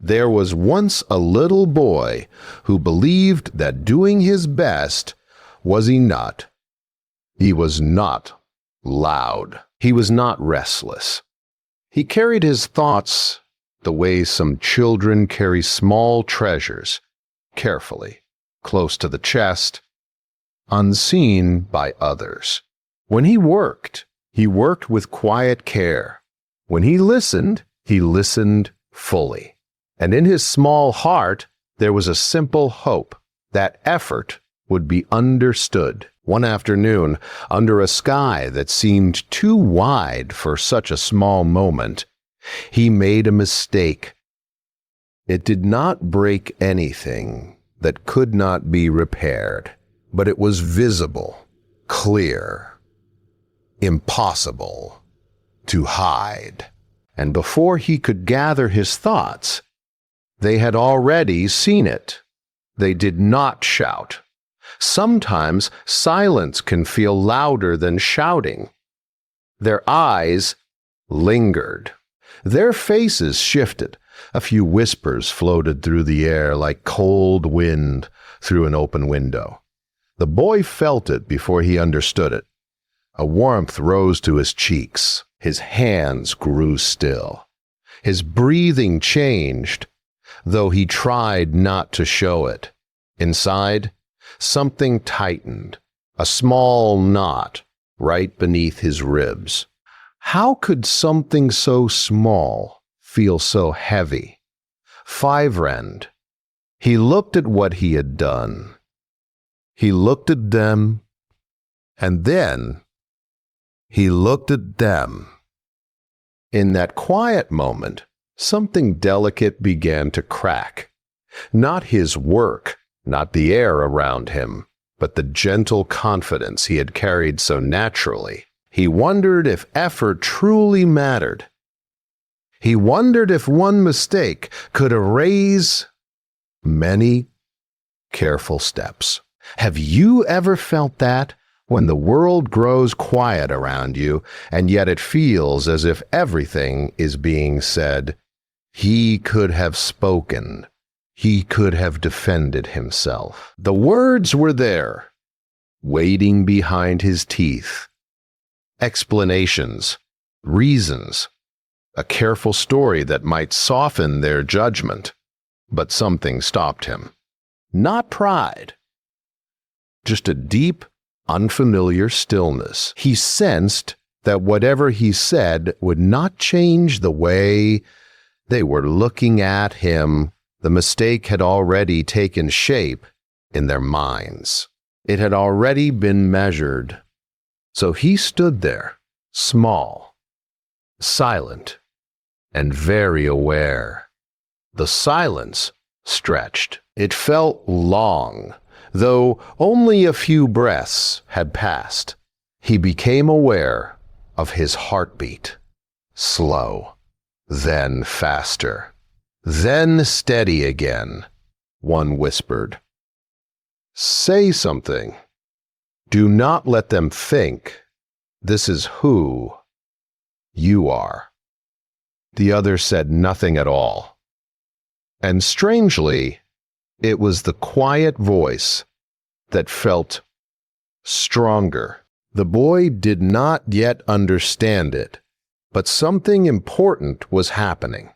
There was once a little boy who believed that doing his best was enough. He was not loud. He was not restless. He carried his thoughts the way some children carry small treasures, carefully, close to the chest, unseen by others. When he worked with quiet care. When he listened fully. And in his small heart, there was a simple hope that effort would be understood. One afternoon, under a sky that seemed too wide for such a small moment, he made a mistake. It did not break anything that could not be repaired, but it was visible, clear, impossible to hide. And before he could gather his thoughts, they had already seen it. They did not shout. Sometimes silence can feel louder than shouting. Their eyes lingered. Their faces shifted. A few whispers floated through the air like cold wind through an open window. The boy felt it before he understood it. A warmth rose to his cheeks. His hands grew still. His breathing changed, though he tried not to show it. Inside, something tightened, a small knot right beneath his ribs. How could something so small feel so heavy? Five-rend. He looked at what he had done. He looked at them, and then he looked at them. In that quiet moment, something delicate began to crack. Not his work, not the air around him, but the gentle confidence he had carried so naturally. He wondered if effort truly mattered. He wondered if one mistake could erase many careful steps. Have you ever felt that? When the world grows quiet around you, and yet it feels as if everything is being said. He could have spoken. He could have defended himself. The words were there, waiting behind his teeth. Explanations, reasons, a careful story that might soften their judgment. But something stopped him. Not pride. Just a deep, unfamiliar stillness. He sensed that whatever he said would not change the way they were looking at him. The mistake had already taken shape in their minds. It had already been measured. So he stood there, small, silent, and very aware. The silence stretched. It felt long, though only a few breaths had passed. He became aware of his heartbeat. Slow, then faster, then steady again. One whispered, "Say something. Do not let them think this is who you are." The other said nothing at all. And strangely, it was the quiet voice that felt stronger. The boy did not yet understand it, but something important was happening.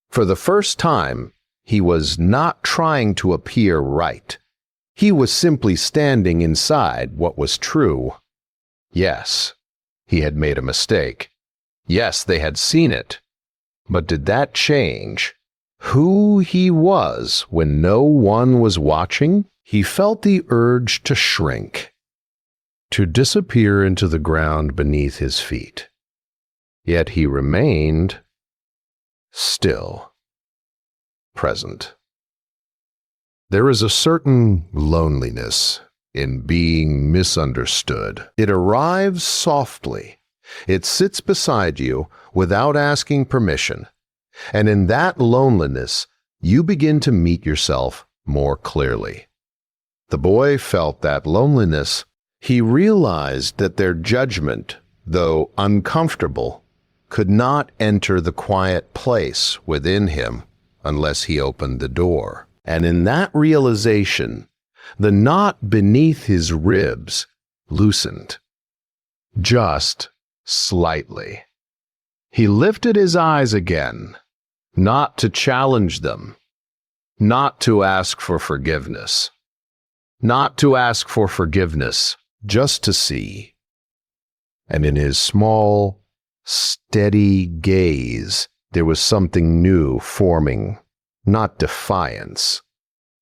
For the first time, he was not trying to appear right. He was simply standing inside what was true. Yes, he had made a mistake. Yes, they had seen it. But did that change who he was when no one was watching? He felt the urge to shrink, to disappear into the ground beneath his feet. Yet he remained still, present. There is a certain loneliness in being misunderstood. It arrives softly. It sits beside you without asking permission. And in that loneliness, you begin to meet yourself more clearly. The boy felt that loneliness. He realized that their judgment, though uncomfortable, could not enter the quiet place within him unless he opened the door. And in that realization, the knot beneath his ribs loosened. Just slightly. He lifted his eyes again, not to challenge them, not to ask for forgiveness. Not to ask for forgiveness, just to see. And in his small, steady gaze, there was something new forming, not defiance,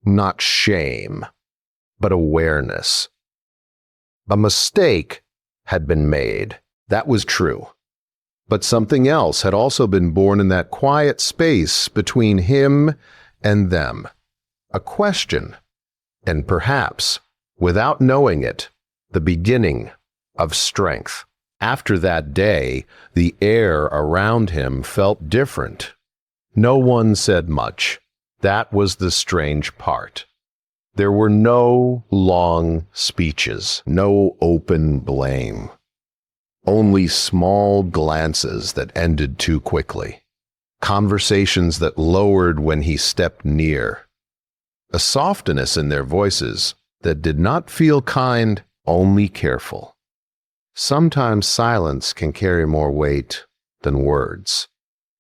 not shame, but awareness. A mistake had been made, that was true. But something else had also been born in that quiet space between him and them. A question, and perhaps, without knowing it, the beginning of strength. After that day, the air around him felt different. No one said much. That was the strange part. There were no long speeches, no open blame. Only small glances that ended too quickly. Conversations that lowered when he stepped near. A softness in their voices that did not feel kind, only careful. Sometimes silence can carry more weight than words.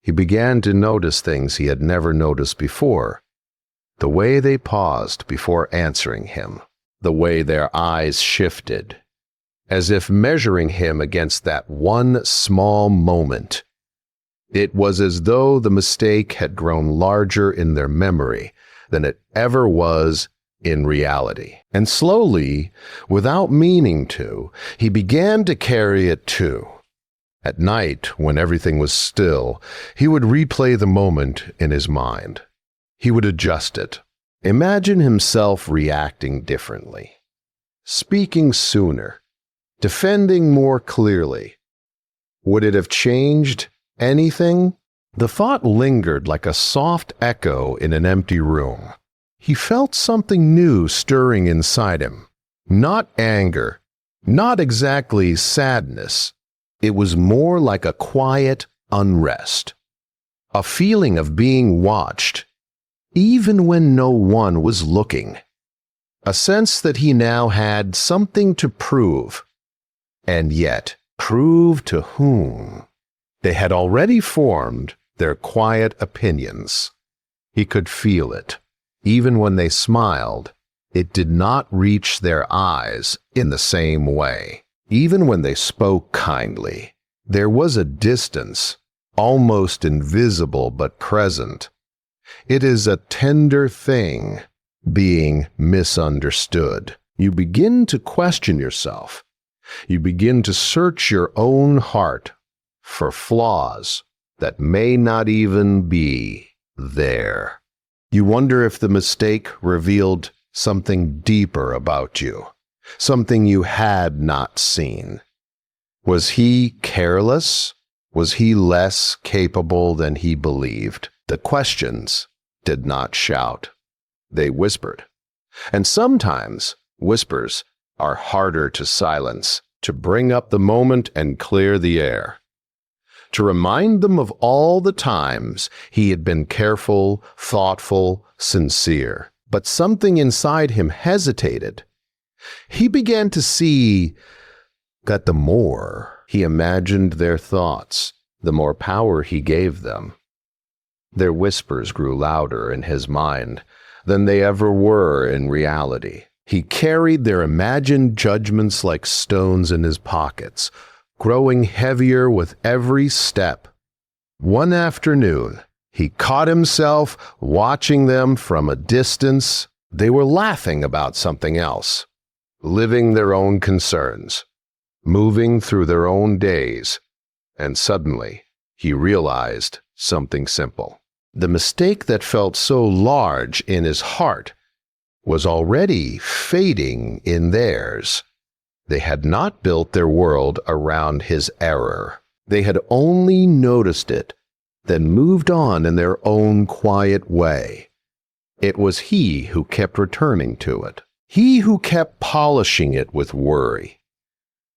He began to notice things he had never noticed before. The way they paused before answering him. The way their eyes shifted, as if measuring him against that one small moment. It was as though the mistake had grown larger in their memory than it ever was in reality. And slowly, without meaning to, he began to carry it too. At night, when everything was still, he would replay the moment in his mind. He would adjust it. Imagine himself reacting differently. Speaking sooner. Defending more clearly. Would it have changed anything? The thought lingered like a soft echo in an empty room. He felt something new stirring inside him. Not anger, not exactly sadness. It was more like a quiet unrest. A feeling of being watched, even when no one was looking. A sense that he now had something to prove. And yet, prove to whom? They had already formed their quiet opinions. He could feel it. Even when they smiled, it did not reach their eyes in the same way. Even when they spoke kindly, there was a distance, almost invisible but present. It is a tender thing, being misunderstood. You begin to question yourself. You begin to search your own heart for flaws that may not even be there. You wonder if the mistake revealed something deeper about you, something you had not seen. Was he careless? Was he less capable than he believed? The questions did not shout. They whispered. And sometimes whispers are harder to silence, to bring up the moment and clear the air. To remind them of all the times he had been careful, thoughtful, sincere. But something inside him hesitated. He began to see that the more he imagined their thoughts, the more power he gave them. Their whispers grew louder in his mind than they ever were in reality. He carried their imagined judgments like stones in his pockets, growing heavier with every step. One afternoon, he caught himself watching them from a distance. They were laughing about something else, living their own concerns, moving through their own days, and suddenly he realized something simple. The mistake that felt so large in his heart was already fading in theirs. They had not built their world around his error. They had only noticed it, then moved on in their own quiet way. It was he who kept returning to it. He who kept polishing it with worry.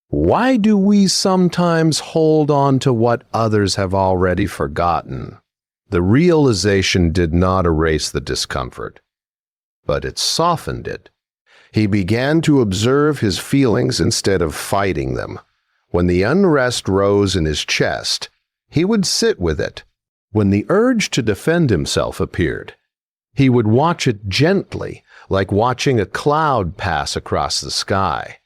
Why do we sometimes hold on to what others have already forgotten? The realization did not erase the discomfort, but it softened it. He began to observe his feelings instead of fighting them. When the unrest rose in his chest, he would sit with it. When the urge to defend himself appeared, he would watch it gently, like watching a cloud pass across the sky.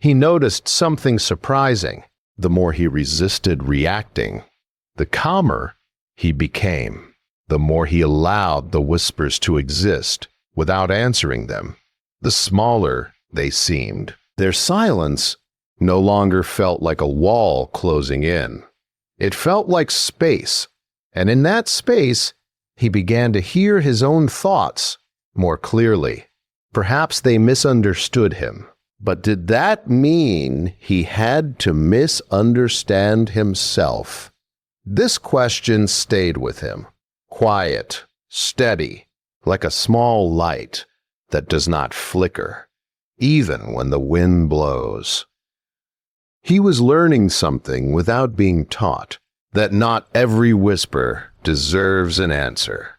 He noticed something surprising. The more he resisted reacting, the calmer he became. The more he allowed the whispers to exist without answering them, the smaller they seemed. Their silence no longer felt like a wall closing in. It felt like space, and in that space, he began to hear his own thoughts more clearly. Perhaps they misunderstood him, but did that mean he had to misunderstand himself? This question stayed with him, quiet, steady, like a small light that does not flicker, even when the wind blows. He was learning something without being taught, that not every whisper deserves an answer,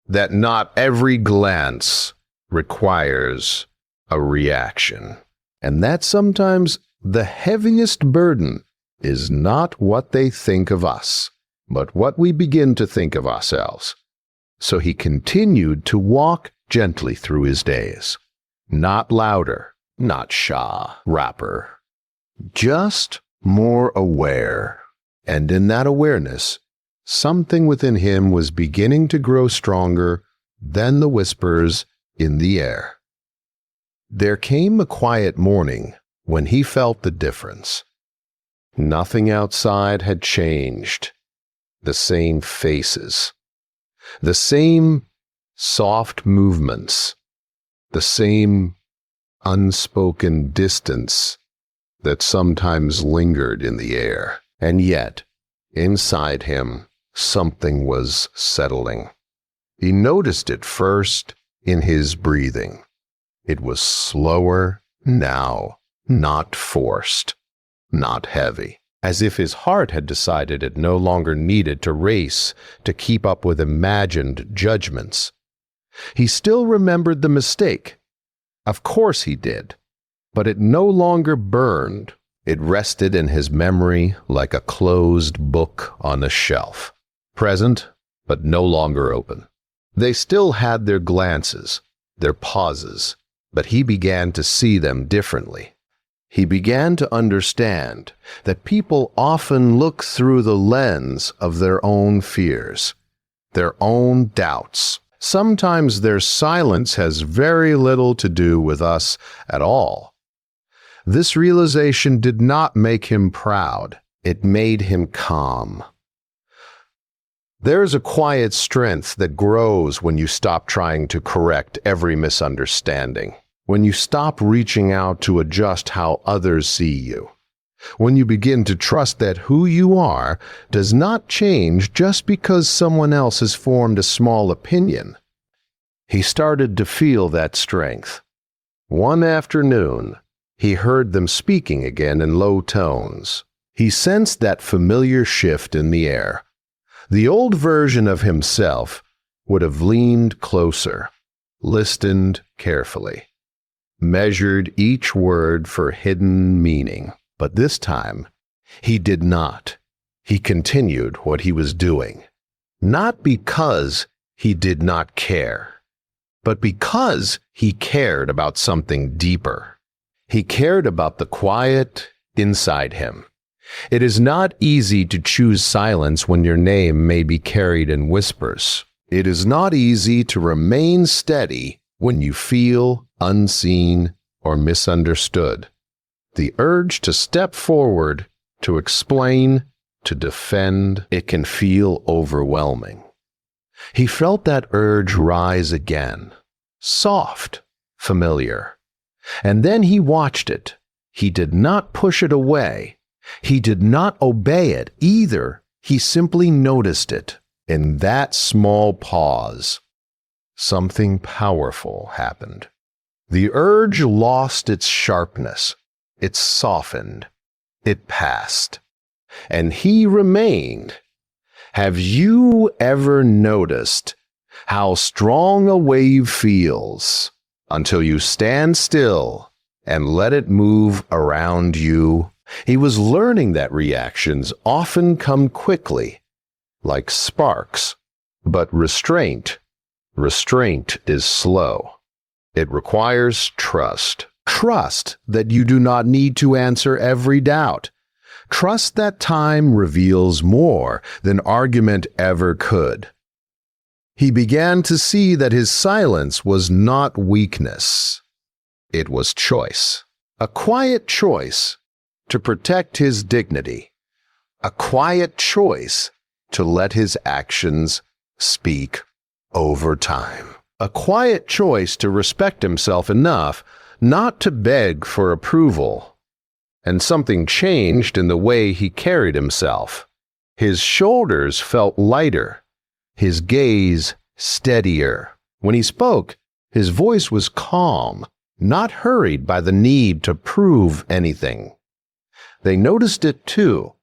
that not every glance requires a reaction, and that sometimes the heaviest burden is not what they think of us, but what we begin to think of ourselves. So he continued to walk gently through his days, not louder, not rapper, just more aware. And in that awareness, something within him was beginning to grow stronger than the whispers in the air. There came a quiet morning when he felt the difference. Nothing outside had changed. The same faces, the same soft movements, the same unspoken distance that sometimes lingered in the air. And yet, inside him, something was settling. He noticed it first in his breathing. It was slower now, not forced, not heavy, as if his heart had decided it no longer needed to race to keep up with imagined judgments. He still remembered the mistake. Of course he did, but it no longer burned. It rested in his memory like a closed book on a shelf, present but no longer open. They still had their glances, their pauses, but he began to see them differently. He began to understand that people often look through the lens of their own fears, their own doubts. Sometimes their silence has very little to do with us at all. This realization did not make him proud. It made him calm. There is a quiet strength that grows when you stop trying to correct every misunderstanding, when you stop reaching out to adjust how others see you, when you begin to trust that who you are does not change just because someone else has formed a small opinion. He started to feel that strength. One afternoon, he heard them speaking again in low tones. He sensed that familiar shift in the air. The old version of himself would have leaned closer, listened carefully, measured each word for hidden meaning. But this time, he did not. He continued what he was doing, not because he did not care, but because he cared about something deeper. He cared about the quiet inside him. It is not easy to choose silence when your name may be carried in whispers. It is not easy to remain steady when you feel unseen or misunderstood. The urge to step forward, to explain, to defend, it can feel overwhelming. He felt that urge rise again, soft, familiar. And then he watched it. He did not push it away. He did not obey it either. He simply noticed it. In that small pause, something powerful happened. The urge lost its sharpness. It softened. It passed. And he remained. Have you ever noticed how strong a wave feels until you stand still and let it move around you? He was learning that reactions often come quickly, like sparks, but restraint is slow. It requires trust. Trust that you do not need to answer every doubt. Trust that time reveals more than argument ever could. He began to see that his silence was not weakness. It was choice. A quiet choice to protect his dignity. A quiet choice to let his actions speak over time. A quiet choice to respect himself enough not to beg for approval. And something changed in the way he carried himself. His shoulders felt lighter, his gaze steadier. When he spoke, his voice was calm, not hurried by the need to prove anything. They noticed it too,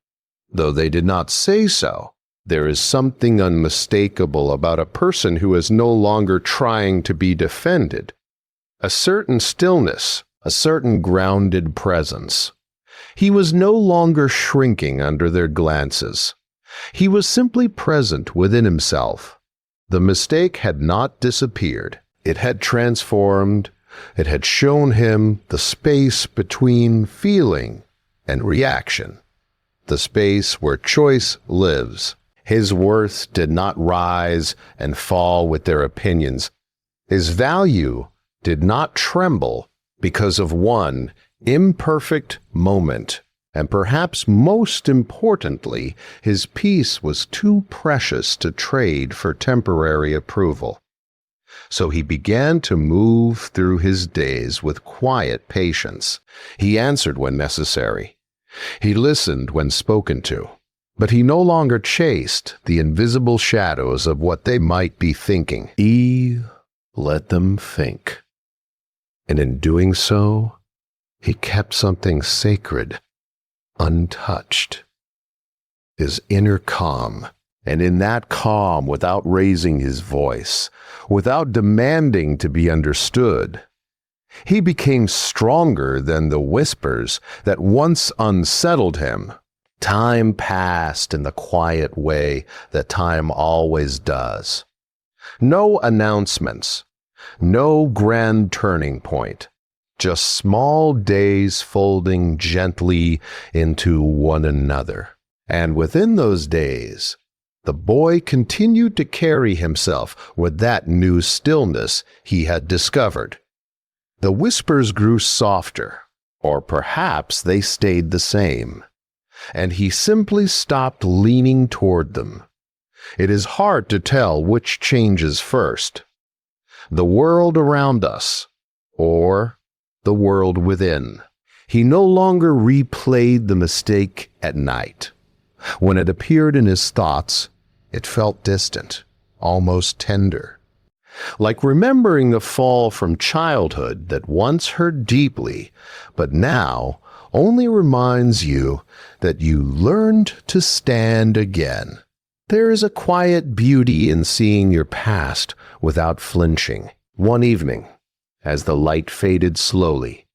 though they did not say so. There is something unmistakable about a person who is no longer trying to be defended. A certain stillness, a certain grounded presence. He was no longer shrinking under their glances. He was simply present within himself. The mistake had not disappeared. It had transformed. It had shown him the space between feeling and reaction. The space where choice lives. His worth did not rise and fall with their opinions. His value did not tremble because of one imperfect moment, and perhaps most importantly, his peace was too precious to trade for temporary approval. So he began to move through his days with quiet patience. He answered when necessary. He listened when spoken to. But he no longer chased the invisible shadows of what they might be thinking. He let them think. And in doing so, he kept something sacred, untouched. His inner calm, and in that calm, without raising his voice, without demanding to be understood, he became stronger than the whispers that once unsettled him. Time passed in the quiet way that time always does. No announcements, no grand turning point. Just small days folding gently into one another. And within those days, the boy continued to carry himself with that new stillness he had discovered. The whispers grew softer, or perhaps they stayed the same, and he simply stopped leaning toward them. It is hard to tell which changes first, the world around us, or the world within. He no longer replayed the mistake at night. When it appeared in his thoughts, it felt distant, almost tender. Like remembering the fall from childhood that once hurt deeply, but now only reminds you that you learned to stand again. There is a quiet beauty in seeing your past without flinching. One evening, as the light faded slowly,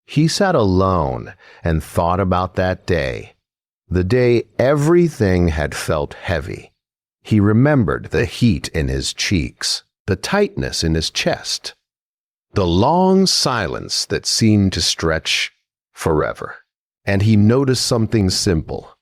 he sat alone and thought about that day, the day everything had felt heavy. He remembered the heat in his cheeks, the tightness in his chest, the long silence that seemed to stretch forever. And he noticed something simple.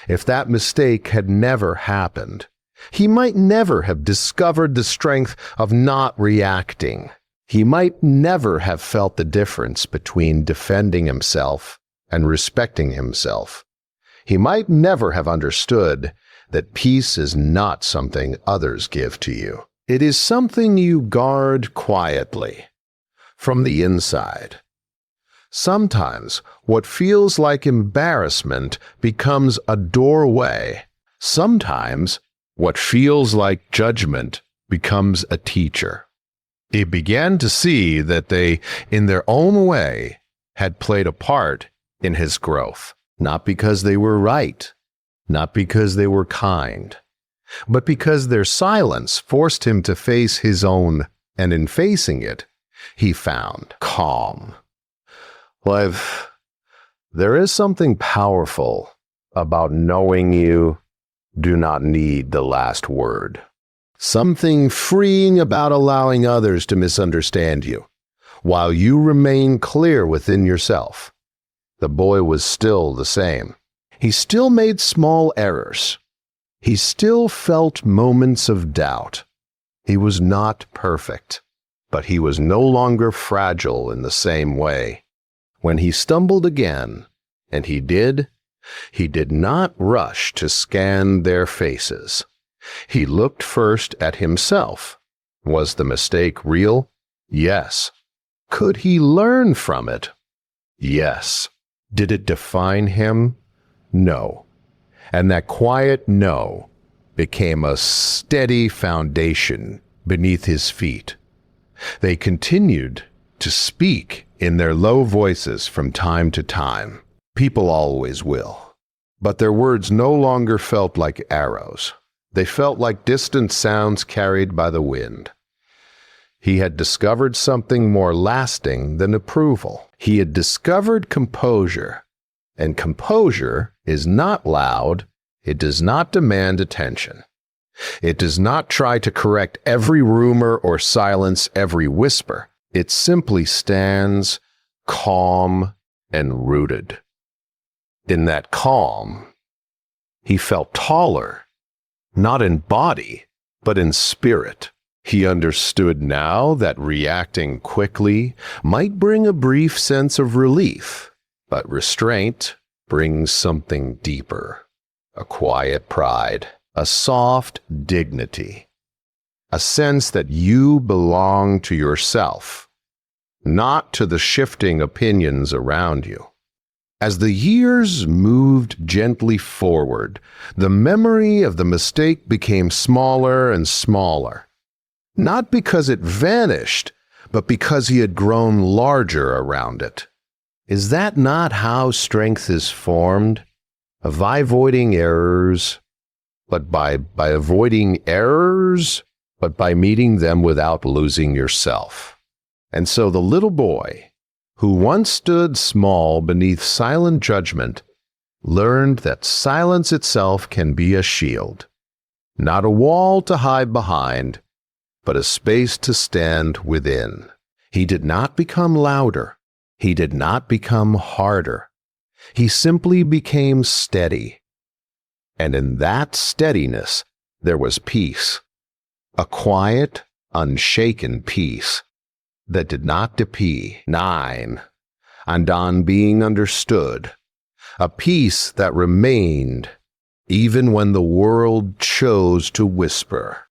If that mistake had never happened, he might never have discovered the strength of not reacting. He might never have felt the difference between defending himself and respecting himself. He might never have understood that peace is not something others give to you. It is something you guard quietly, from the inside. Sometimes what feels like embarrassment becomes a doorway. Sometimes what feels like judgment becomes a teacher. He began to see that they, in their own way, had played a part in his growth. Not because they were right, not because they were kind, but because their silence forced him to face his own, and in facing it, he found calm. Life, there is something powerful about knowing you do not need the last word. Something freeing about allowing others to misunderstand you, while you remain clear within yourself. The boy was still the same. He still made small errors. He still felt moments of doubt. He was not perfect, but he was no longer fragile in the same way. When he stumbled again, and he did not rush to scan their faces. He looked first at himself. Was the mistake real? Yes. Could he learn from it? Yes. Did it define him? No. And that quiet no became a steady foundation beneath his feet. They continued to speak in their low voices from time to time. People always will. But their words no longer felt like arrows. They felt like distant sounds carried by the wind. He had discovered something more lasting than approval. He had discovered composure. And composure is not loud. It does not demand attention. It does not try to correct every rumor or silence every whisper. It simply stands calm and rooted. In that calm, he felt taller, not in body, but in spirit. He understood now that reacting quickly might bring a brief sense of relief, but restraint brings something deeper, a quiet pride, a soft dignity, a sense that you belong to yourself, not to the shifting opinions around you. As the years moved gently forward, the memory of the mistake became smaller and smaller. Not because it vanished, but because he had grown larger around it. Is that not how strength is formed? By avoiding errors, but by avoiding errors, but by meeting them without losing yourself. And so the little boy, who once stood small beneath silent judgment, learned that silence itself can be a shield, not a wall to hide behind, but a space to stand within. He did not become louder. He did not become harder. He simply became steady. And in that steadiness, there was peace, a quiet, unshaken peace that did not depend on being understood, a peace that remained even when the world chose to whisper.